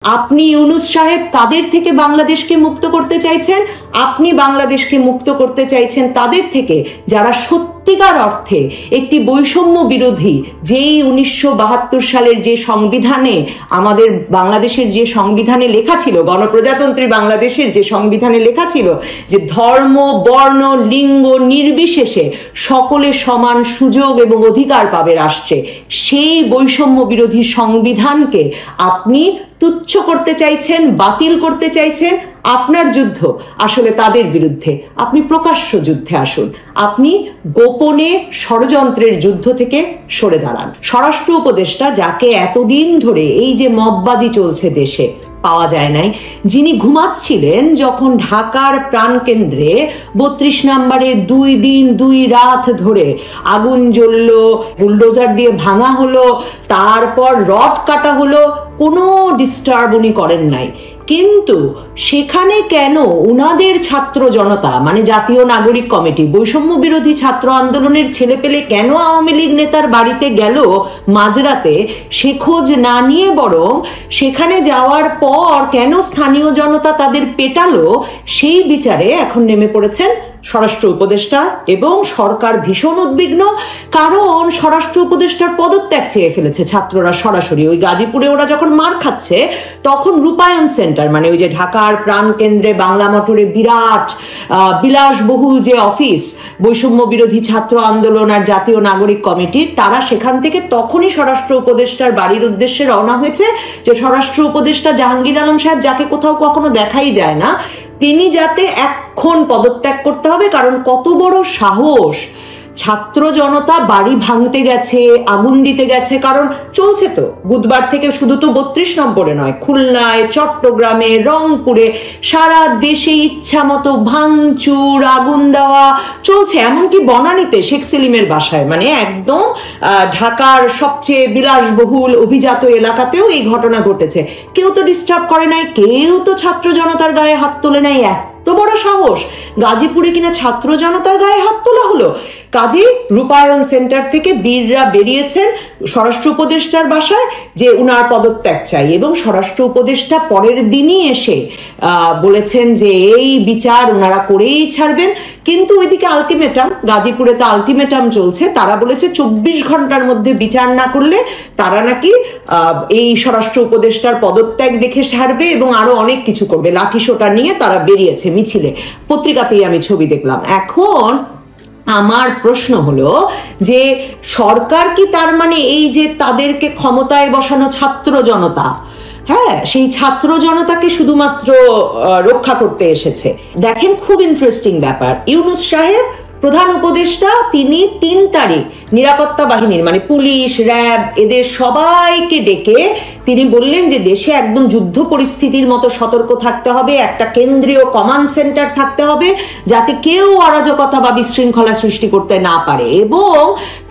আপনি ইউনূস সাহেব তাদের থেকে বাংলাদেশকে মুক্ত করতে চাইছেন, আপনি বাংলাদেশকে মুক্ত করতে চাইছেন তাদের থেকে যারা সত্যিকার অর্থে একটি বৈষম্য বিরোধী, যেই 1972 সালের যে সংবিধানে, আমাদের বাংলাদেশের যে সংবিধানে লেখা ছিল, গণপ্রজাতন্ত্রী বাংলাদেশের যে সংবিধানে লেখা ছিল যে ধর্ম, বর্ণ, লিঙ্গ নির্বিশেষে সকলে সমান সুযোগ এবং অধিকার পাবে রাষ্ট্রে, সেই বৈষম্য বিরোধী সংবিধানকে আপনি তুচ্ছ করতে চাইছেন, বাতিল করতে চাইছেন। আপনার যুদ্ধ আসলে তাদের বিরুদ্ধে। আপনি প্রকাশ্য যুদ্ধে আসুন, আপনি গোপনে ষড়যন্ত্রের যুদ্ধ থেকে সরে দাঁড়ান। স্বরাষ্ট্র উপদেষ্টা, যাকে এতদিন ধরে এই যে মববাজি চলছে দেশে, পাওয়া যায় নাই, যিনি ঘুমাচ্ছিলেন যখন ঢাকার প্রাণকেন্দ্রে 32 নম্বরে 2 দিন 2 রাত ধরে আগুন জ্বলল, বুলডোজার দিয়ে ভাঙা হলো, তারপর রড কাটা হলো, কোনো ডিস্টার্ব উনি করেন নাই। কিন্তু সেখানে কেন উনাদের ছাত্র জনতা, মানে জাতীয় নাগরিক কমিটি, বৈষম্য বিরোধী ছাত্র আন্দোলনের ছেলেপেলে কেন আওয়ামী লীগ নেতার বাড়িতে গেল মাঝরাতে, সে খোঁজ না নিয়ে বরং সেখানে যাওয়ার পর কেন স্থানীয় জনতা তাদের পেটালো, সেই বিচারে এখন নেমে পড়েছেন স্বরাষ্ট্র উপদেষ্টা। এবং সরকার ভীষণ উদ্বিগ্ন, কারণ স্বরাষ্ট্র উপদেষ্টার পদত্যাগ চেয়ে ফেলেছে ছাত্ররা সরাসরি। ওই গাজীপুরে ওরা যখন মার খাচ্ছে, তখন রূপায়ণ সেন্টার, মানে ওই যে ঢাকার প্রাণকেন্দ্রে বাংলা মোটরে বিরাট বিলাসবহুল যে অফিস বৈষম্য বিরোধী ছাত্র আন্দোলন আর জাতীয় নাগরিক কমিটির, তারা সেখান থেকে তখনই স্বরাষ্ট্র উপদেষ্টার বাড়ির উদ্দেশ্যে রওনা হয়েছে যে স্বরাষ্ট্র উপদেষ্টা জাহাঙ্গীর আলম সাহেব, যাকে কোথাও কখনো দেখাই যায় না, তিনি যাতে এখন পদত্যাগ করতে হবে। কারণ কত বড় সাহস, ছাত্র জনতা বাড়ি ভাঙতে গেছে, আগুন দিতে গেছে। কারণ চলছে তো বুধবার থেকে, শুধু তো 32 নম্বরে নয়, খুলনায়, চট্টগ্রামে, রংপুরে, সারা দেশে ইচ্ছা মতো ভাঙচুর, আগুন দেওয়া চলছে। এমনকি বনানীতে শেখ সেলিমের বাসায়, মানে একদম ঢাকার সবচেয়ে বিলাসবহুল অভিজাত এলাকাতেও এই ঘটনা ঘটেছে। কেউ তো ডিস্টার্ব করে নাই, কেউ তো ছাত্র জনতার গায়ে হাত তোলে নাই। এত বড় সাহস, গাজীপুরে কিনা ছাত্র জনতার গায়ে হাত তোলা হলো। কাজী রূপায়ণ সেন্টার থেকে বীররা বেরিয়েছেন স্বরাষ্ট্র উপদেষ্টার বাসায় যে উনার পদত্যাগ চাই, এবং স্বরাষ্ট্র উপদেষ্টা পরের দিনই এসে বলেছেন যে এই বিচার ওনারা করেই ছাড়বেন। কিন্তু ওইদিকে আলটিমেটাম, গাজীপুরে তো আলটিমেটাম চলছে, তারা বলেছে 24 ঘন্টার মধ্যে বিচার না করলে তারা নাকি এই স্বরাষ্ট্র উপদেষ্টার পদত্যাগ দেখে ছাড়বে এবং আরো অনেক কিছু করবে। লাঠিসোঁটা নিয়ে তারা বেরিয়েছে মিছিলে, পত্রিকাতেই আমি ছবি দেখলাম। এখন আমার প্রশ্ন হলো যে সরকার কি তার মানে এই যে তাদেরকে ক্ষমতায় বসানো ছাত্র জনতা, হ্যাঁ, সেই ছাত্র জনতাকে শুধুমাত্র রক্ষা করতে এসেছে? দেখেন, খুব ইন্টারেস্টিং ব্যাপার। ইউনূস সাহেব প্রধান উপদেষ্টা, তিনি 3 তারিখ নিরাপত্তা বাহিনীর, মানে পুলিশ, র্যাব, এদের সবাইকে ডেকে তিনি বললেন যে দেশে একদম যুদ্ধ পরিস্থিতির মতো সতর্ক থাকতে হবে, একটা কেন্দ্রীয় কমান্ড সেন্টার থাকতে হবে যাতে কেউ অরাজকতা বা বিশৃঙ্খলা সৃষ্টি করতে না পারে। এবং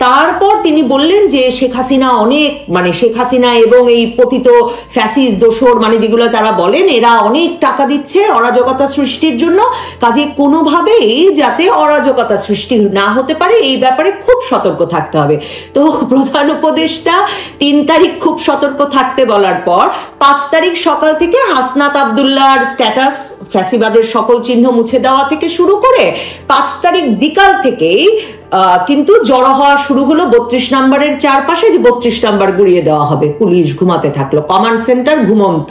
তারপর তিনি বললেন যে শেখ হাসিনা অনেক, মানে শেখ হাসিনা এবং এই পতিত ফ্যাসিস্ট দোসর, মানে যেগুলো তারা বলেন, এরা অনেক টাকা দিচ্ছে অরাজকতা সৃষ্টির জন্য, কাজে কোনোভাবেই যাতে অরাজকতা সৃষ্টি না হতে পারে এই ব্যাপারে খুব সতর্ক থাকতে হবে। তো প্রধান উপদেষ্টা 3 তারিখ খুব সতর্ক থাকতে বলার পর 5 তারিখ সকাল থেকে হাসনাত আব্দুল্লাহর স্ট্যাটাস, ফ্যাসিবাদের সকল চিহ্ন মুছে দেওয়া থেকে শুরু করে 5 তারিখ বিকাল থেকেই কিন্তু জড়ো হওয়া শুরু হলো 32 নম্বরের চারপাশে, যে 32 নম্বর গুড়িয়ে দেওয়া হবে। পুলিশ ঘুমাতে থাকলো, কমান্ড সেন্টার ঘুমন্ত,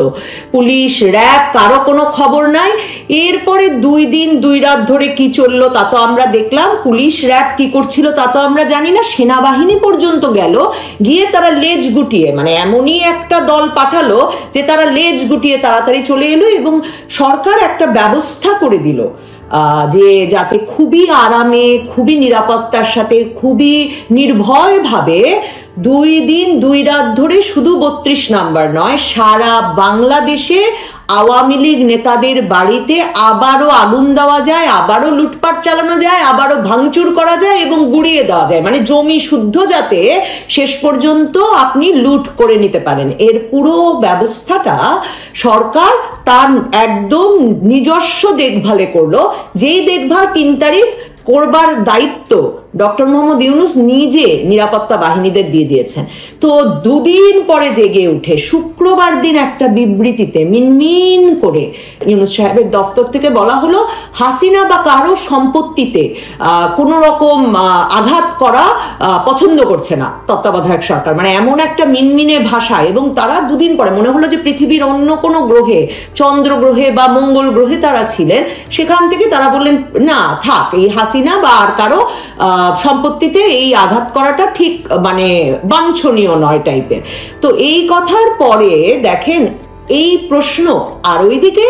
পুলিশ, র্যাব, কারো কোনো খবর নাই। এরপরে 2 দিন 2 রাত ধরে কি চললো তা তো আমরা দেখলাম। পুলিশ, র্যাব কি করছিল তা তো আমরা জানি না। সেনাবাহিনী পর্যন্ত গেল, গিয়ে তারা লেজ গুটিয়ে, মানে এমনই একটা দল পাঠালো যে তারা লেজ গুটিয়ে তাড়াতাড়ি চলে এলো এবং সরকার একটা ব্যবস্থা করে দিল যে যাতে খুবই আরামে, খুবই নিরাপত্তার সাথে, খুবই নির্ভয়ভাবে 2 দিন 2 রাত ধরে শুধু 32 নম্বর নয়, সারা বাংলাদেশে আওয়ামী লীগ নেতাদের বাড়িতে আবারও আগুন দেওয়া যায়, আবারও লুটপাট চালানো যায়, আবারও ভাঙচুর করা যায় এবং গুড়িয়ে দেওয়া যায়, মানে জমি শুদ্ধ যাতে শেষ পর্যন্ত আপনি লুট করে নিতে পারেন। এর পুরো ব্যবস্থাটা সরকার তার একদম নিজস্ব দেখভালে করলো, যেই দেখভাল 3 তারিখ করবার দায়িত্ব ডক্টর মোহাম্মদ ইউনূস নিজে নিরাপত্তা বাহিনীদের দিয়ে দিয়েছেন। তো দুদিন পরে জেগে উঠে শুক্রবার দিন একটা বিবৃতিতে মিনমিন করে ইউনূস সাহেবের দপ্তর থেকে বলা হলো, হাসিনা বা কারো সম্পত্তিতে কোনো রকম আঘাত করা পছন্দ করছে না তত্ত্বাবধায়ক সরকার। মানে এমন একটা মিনমিনে ভাষা, এবং তারা দুদিন পরে মনে হলো যে পৃথিবীর অন্য কোনো গ্রহে, চন্দ্র গ্রহে বা মঙ্গল গ্রহে তারা ছিলেন, সেখান থেকে তারা বললেন না থাক, এই হাসিনা বা আর কারো সম্পত্তিতে এই আঘাত করাটা ঠিক মানে বাঞ্ছনীয় নয় টাইপের। তো এই কথার পরে দেখেন এই প্রশ্ন, আর ওইদিকে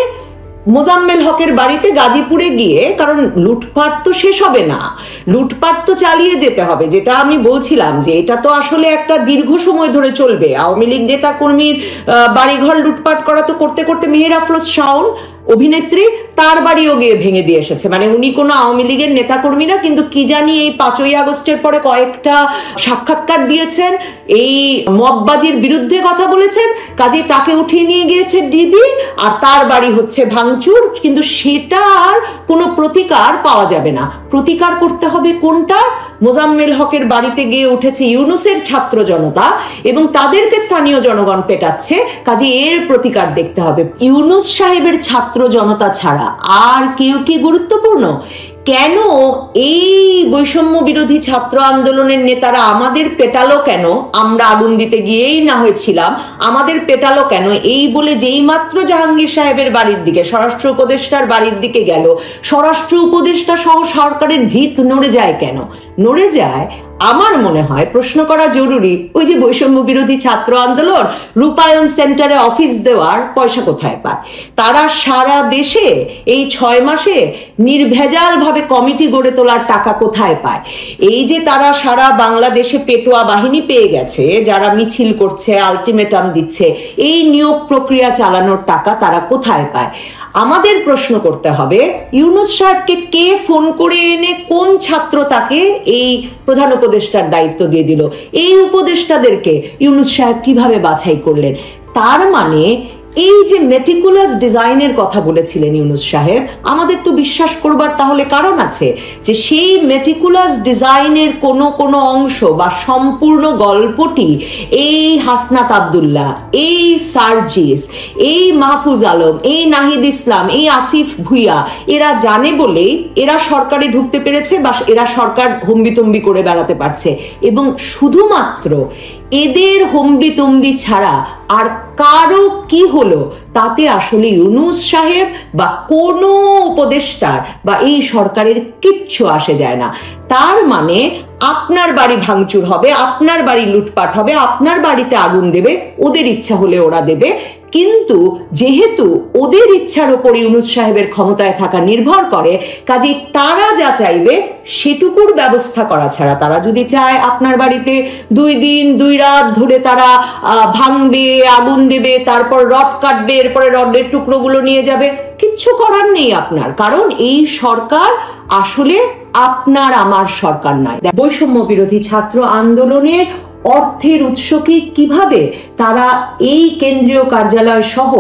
মোজাম্মেল হকের বাড়িতে গাজীপুরে গিয়ে, কারণ লুটপাট তো শেষ হবে না, লুটপাট তো চালিয়ে যেতে হবে, যেটা আমি বলছিলাম যে এটা তো আসলে একটা দীর্ঘ সময় ধরে চলবে। আওয়ামী লীগ নেতা কর্মীর বাড়িঘর লুটপাট করা তো করতে করতে মেহের আফরোজ শাওন অভিনেত্রী তার বাড়িও গিয়ে ভেঙে দিয়ে এসেছে। মানে উনি কোনো আওয়ামী লীগের নেতাকর্মী না, কিন্তু কি জানি এই 5ই আগস্টের পরে কয়েকটা সাক্ষাৎকার দিয়েছেন, এই মববাজির বিরুদ্ধে কথা বলেছেন, কাজেই তাকে উঠিয়ে নিয়ে গিয়েছে ডিবি, আর তার বাড়ি হচ্ছে ভাঙচুর। কিন্তু সেটার কোনো প্রতিকার পাওয়া যাবে না। প্রতিকার করতে হবে কোনটা? মোজাম্মেল হকের বাড়িতে গিয়ে উঠেছে ইউনূসের ছাত্র জনতা এবং তাদেরকে স্থানীয় জনগণ পেটাচ্ছে, কাজে এর প্রতিকার দেখতে হবে। ইউনূস সাহেবের ছাত্র জনতা ছাড়া আর কেউ কি গুরুত্বপূর্ণ? কেন এই বৈষম্য বিরোধী ছাত্র আন্দোলনের নেতারা আমাদের পেটালো কেন? আমরা আগুন দিতে গিয়েই না হয়েছিলাম, আমাদের পেটালো কেন এই বলে যেই মাত্র জাহাঙ্গীর সাহেবের বাড়ির দিকে, স্বরাষ্ট্র উপদেষ্টার বাড়ির দিকে গেল, স্বরাষ্ট্র উপদেষ্টা সহ সরকারের ভিত নড়ে যায় কেন? নড়ে যায় আমার মনে হয় প্রশ্ন করা জরুরি, ওই যে বৈষম্য বিরোধী ছাত্র আন্দোলন রূপায়ণ সেন্টারে অফিস দেওয়ার পয়সা কোথায় পায়? তারা সারা দেশে এই 6 মাসে নির্ভেজাল ভাবে কমিটি গড়ে তোলার টাকা কোথায় পায়? এই যে তারা সারা বাংলাদেশে পেটোয়া বাহিনী পেয়ে গেছে, যারা মিছিল করছে, আলটিমেটাম দিচ্ছে, এই নিয়োগ প্রক্রিয়া চালানোর টাকা তারা কোথায় পায়? আমাদের প্রশ্ন করতে হবে, ইউনূস সাহেবকে কে ফোন করে এনে কোন ছাত্র তাকে এই প্রধান উপদেষ্টার দায়িত্ব দিয়ে দিল? এই উপদেষ্টাদেরকে ইউনূস সাহেব কিভাবে বাছাই করলেন? তার মানে এই যে মেটিকুলাস ডিজাইনের কথা বলেছিলেন ইউনূস সাহেব, আমাদের তো বিশ্বাস করবার তাহলে কারণ আছে যে সেই মেটিকুলাস ডিজাইনের কোনো অংশ বা সম্পূর্ণ গল্পটি এই হাসনাত আব্দুল্লাহ, এই সার্জিস, এই মাহফুজ আলম, এই নাহিদ ইসলাম, এই আসিফ ভুইয়া এরা জানে বলেই এরা সরকারে ঢুকতে পেরেছে বা এরা সরকার হম্বিতম্বি করে বেড়াতে পারছে। এবং শুধুমাত্র এদের হম্বিতম্বি ছাড়া আর কারো কি হলো তাতে আসলে ইউনূস সাহেব বা কোনো উপদেষ্টার বা এই সরকারের কিচ্ছু আসে যায় না। তার মানে আপনার বাড়ি ভাঙচুর হবে, আপনার বাড়ি লুটপাট হবে, আপনার বাড়িতে আগুন দেবে, ওদের ইচ্ছা হলে ওরা দেবে। কিন্তু যেহেতু ওদের ইচ্ছার উপর ইউনূস সাহেবের ক্ষমতায় থাকা নির্ভর করে, কাজে তারা যা চাইবে সেটুকুর ব্যবস্থা করা ছাড়া, তারা যদি চায় আপনার বাড়িতে 2 দিন 2 রাত ধরে তারা ভাঙবে, আগুন দেবে, তারপর রড কাটবে, এরপরে রডের টুকরোগুলো নিয়ে যাবে, কিচ্ছু করার নেই আপনার, কারণ এই সরকার আসলে আপনার আমার সরকার নয়। বৈষম্য বিরোধী ছাত্র আন্দোলনের অর্থের উৎস কি, কিভাবে তারা এই কেন্দ্রীয় কার্যালয় সহ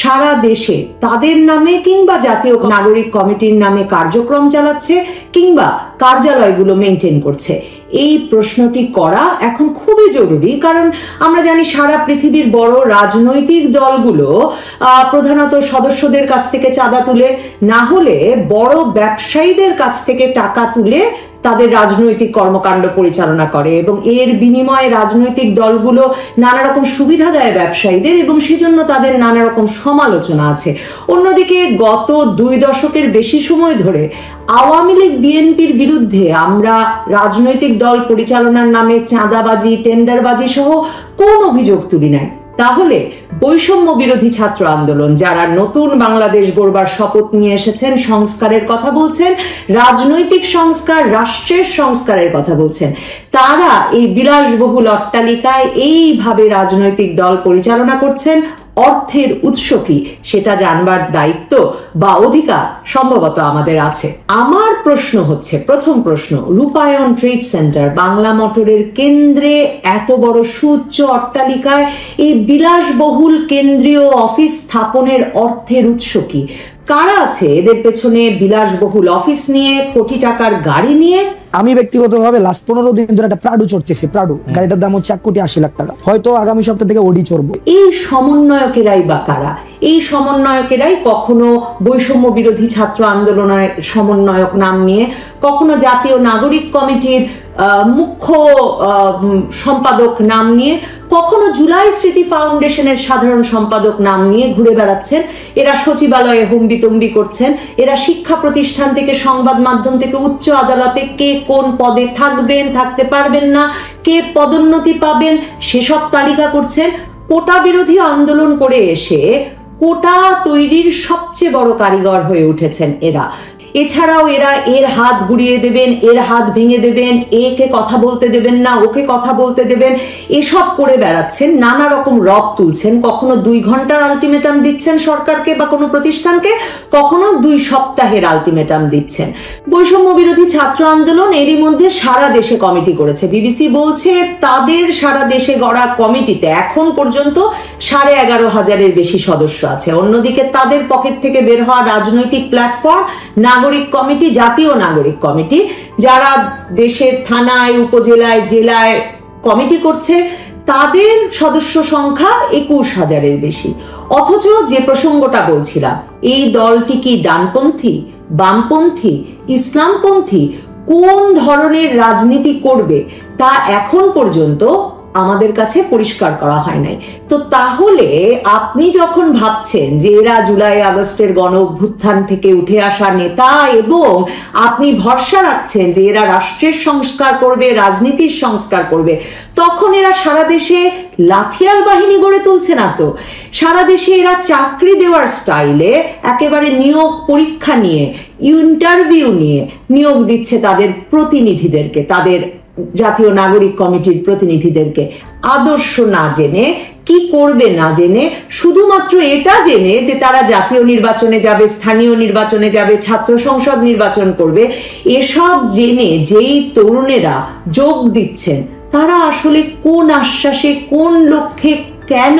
সারা দেশে তাদের নামে কিংবা জাতীয় নাগরিক কমিটির নামে কার্যক্রম চালাচ্ছে কিংবা কার্যালয়গুলো মেনটেন করছে, এই প্রশ্নটি করা এখন খুবই জরুরি। কারণ আমরা জানি সারা পৃথিবীর বড় রাজনৈতিক দলগুলো প্রধানত সদস্যদের কাছ থেকে চাঁদা তুলে, না হলে বড় ব্যবসায়ীদের কাছ থেকে টাকা তুলে তাদের রাজনৈতিক কর্মকাণ্ড পরিচালনা করে, এবং এর বিনিময়ে রাজনৈতিক দলগুলো নানা রকম সুবিধা দেয় ব্যবসায়ীদের, এবং সেজন্য তাদের নানা রকম সমালোচনা আছে। অন্যদিকে গত 2 দশকের বেশি সময় ধরে আওয়ামী লীগ বিএনপির বিরুদ্ধে আমরা রাজনৈতিক দল পরিচালনার নামে চাঁদাবাজি, টেন্ডারবাজি সহ কোন অভিযোগ তুলি নাই। তাহলে বৈষম্য বিরোধী ছাত্র আন্দোলন যারা নতুন বাংলাদেশ গড়বার শপথ নিয়ে এসেছেন, সংস্কারের কথা বলছেন, রাজনৈতিক সংস্কার, রাষ্ট্রের সংস্কারের কথা বলছেন, তারা এই বিলাসবহুল অট্টালিকায় এইভাবে রাজনৈতিক দল পরিচালনা করছেন, অর্থের উৎস কি সেটা জানবার দায়িত্ব বা অধিকার সম্ভবত আমাদের আছে। আমার প্রশ্ন হচ্ছে, প্রথম প্রশ্ন, রূপায়ণ ট্রেড সেন্টার বাংলা মোটরের কেন্দ্রে এত বড় সুউচ্চ অট্টালিকায় এই বিলাসবহুল কেন্দ্রীয় অফিস স্থাপনের অর্থের উৎস কি? কারা আছে এদের পেছনে? বিলাসবহুল অফিস নিয়ে, কোটি টাকার গাড়ি নিয়ে। আমি ব্যক্তিগতভাবে লাস্ট 15 দিন ধরে একটা প্রাডু চড়তেছি। প্রাডু গাড়িটার দাম হচ্ছে 1,80,00,000 টাকা। হয়তো আগামী সপ্তাহ থেকে ওডি চড়বো। এই সমন্বয়কেরাই বা কারা? এই সমন্বয়কেরাই কখনো বৈষম্য বিরোধী ছাত্র আন্দোলনের সমন্বয়ক নাম নিয়ে, কখনো জাতীয় নাগরিক কমিটির মুখ্য সম্পাদক নাম নিয়ে, কখনো জুলাই স্মৃতি ফাউন্ডেশনের সাধারণ সম্পাদক নাম নিয়ে ঘুরে বেড়াচ্ছেন। এরা সচিবালয়ে হুম্বিতম্বি করছেন, এরা শিক্ষা প্রতিষ্ঠান থেকে, সংবাদ মাধ্যম থেকে, উচ্চ আদালতে কে কোন পদে থাকবেন, থাকতে পারবেন না, কে পদোন্নতি পাবেন সেসব তালিকা করছেন। কোটা বিরোধী আন্দোলন করে এসে কোটা তৈরির সবচেয়ে বড় কারিগর হয়ে উঠেছেন এরা। এছাড়াও এরা এর হাত গুড়িয়ে দেবেন, এর হাত ভেঙে দেবেন, একে কথা বলতে দেবেন না, ওকে কথা বলতে দেবেন, এসব করে বেড়াচ্ছেন। নানা রকম রব তুলছেন। কখনো 2 ঘন্টার আলটিমেটাম দিচ্ছেন সরকারকে বা কোনো প্রতিষ্ঠানকে, কখনো 2 সপ্তাহের আলটিমেটাম দিচ্ছেন। বৈষম্য বিরোধী ছাত্র আন্দোলন এরই মধ্যে সারা দেশে কমিটি করেছে। বিবিসি বলছে তাদের সারা দেশে গড়া কমিটিতে এখন পর্যন্ত 11,500-এর বেশি সদস্য আছে। অন্যদিকে তাদের পকেট থেকে বের হওয়া রাজনৈতিক প্ল্যাটফর্ম নাগরিক কমিটি, জাতীয় নাগরিক কমিটি, যারা দেশের থানায়, উপজেলায়, জেলায় কমিটি করছে, তাদের সদস্য সংখ্যা 21,000-এর বেশি। অথচ যে প্রসঙ্গটা বলছিলাম, এই দলটি কি ডানপন্থী, বামপন্থী, ইসলামপন্থী, কোন ধরনের রাজনীতি করবে তা এখন পর্যন্ত আমাদের কাছে পরিষ্কার করা হয় নাই। তো তাহলে আপনি যখন ভাবছেন যে এরা জুলাই আগস্টের গণ অভ্যুত্থান থেকে উঠে আসা নেতা এবং আপনি ভরসা রাখছেন যে এরা রাষ্ট্রের সংস্কার করবে, রাজনীতির সংস্কার করবে, তখন এরা সারা দেশে লাঠিয়াল বাহিনী গড়ে তুলছে না তো। সারা দেশে এরা চাকরি দেওয়ার স্টাইলে একেবারে নিয়োগ পরীক্ষা নিয়ে, ইন্টারভিউ নিয়ে নিয়োগ দিচ্ছে তাদের প্রতিনিধিদেরকে, তাদের জাতীয় নাগরিক কমিটির প্রতিনিধিদেরকে, আদর্শ না জেনে, কি করবে না জেনে, শুধুমাত্র এটা জেনে যে তারা জাতীয় নির্বাচনে যাবে, স্থানীয় নির্বাচনে যাবে, ছাত্র সংসদ নির্বাচন করবে। এসব জেনে যেই তরুণেরা যোগ দিচ্ছেন, তারা আসলে কোন আশ্বাসে, কোন লক্ষ্যে, কেন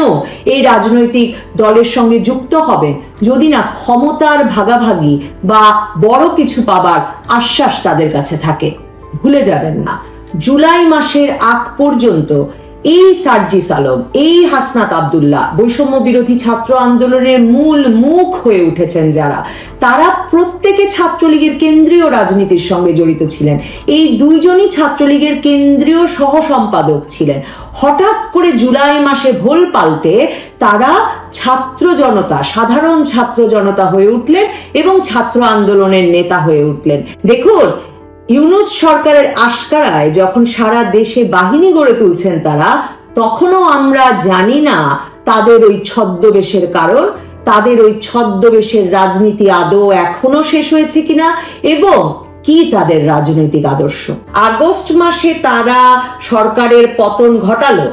এই রাজনৈতিক দলের সঙ্গে যুক্ত হবেন, যদি না ক্ষমতার ভাগাভাগি বা বড় কিছু পাবার আশ্বাস তাদের কাছে থাকে? ভুলে যাবেন না, জুলাই মাসের আগ পর্যন্ত এই সার্জিস আলম, এই হাসনাত আব্দুল্লাহ, বৈষম্য বিরোধী ছাত্র আন্দোলনের মূল মুখ হয়ে উঠেছেন যারা, তারা প্রত্যেকে ছাত্রলীগের কেন্দ্রীয় রাজনীতির সঙ্গে জড়িত ছিলেন। এই 2 জনই ছাত্রলীগের কেন্দ্রীয় সহ সম্পাদক ছিলেন। হঠাৎ করে জুলাই মাসে ভোল পাল্টে তারা ছাত্র জনতা, সাধারণ ছাত্র জনতা হয়ে উঠলেন এবং ছাত্র আন্দোলনের নেতা হয়ে উঠলেন। দেখুন, ইউনূস সরকারের আশকারায় যখন সারা দেশে বাহিনী গড়ে তুলছেন তারা, তখনও আমরা জানি না তাদের ওই ছদ্মবেশের কারণ, তাদের ওই ছদ্মবেশের রাজনীতি আদৌ এখনো শেষ হয়েছে কিনা এবং কি তাদের রাজনৈতিক আদর্শ। আগস্ট মাসে তারা সরকারের পতন ঘটালো,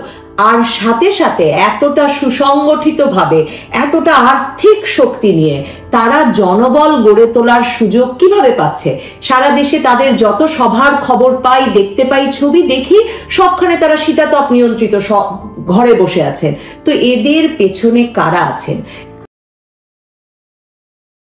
আর সাথে সাথে এতটা সুসংগঠিতভাবে, এতটা আর্থিক শক্তি নিয়ে তারা জনবল গড়ে তোলার সুযোগ কিভাবে পাচ্ছে? সারা দেশে তাদের যত সভার খবর পাই, দেখতে পাই, ছবি দেখি, সবখানে তারা শীতাতপ নিয়ন্ত্রিত ঘরে বসে আছেন। তো এদের পেছনে কারা আছেন?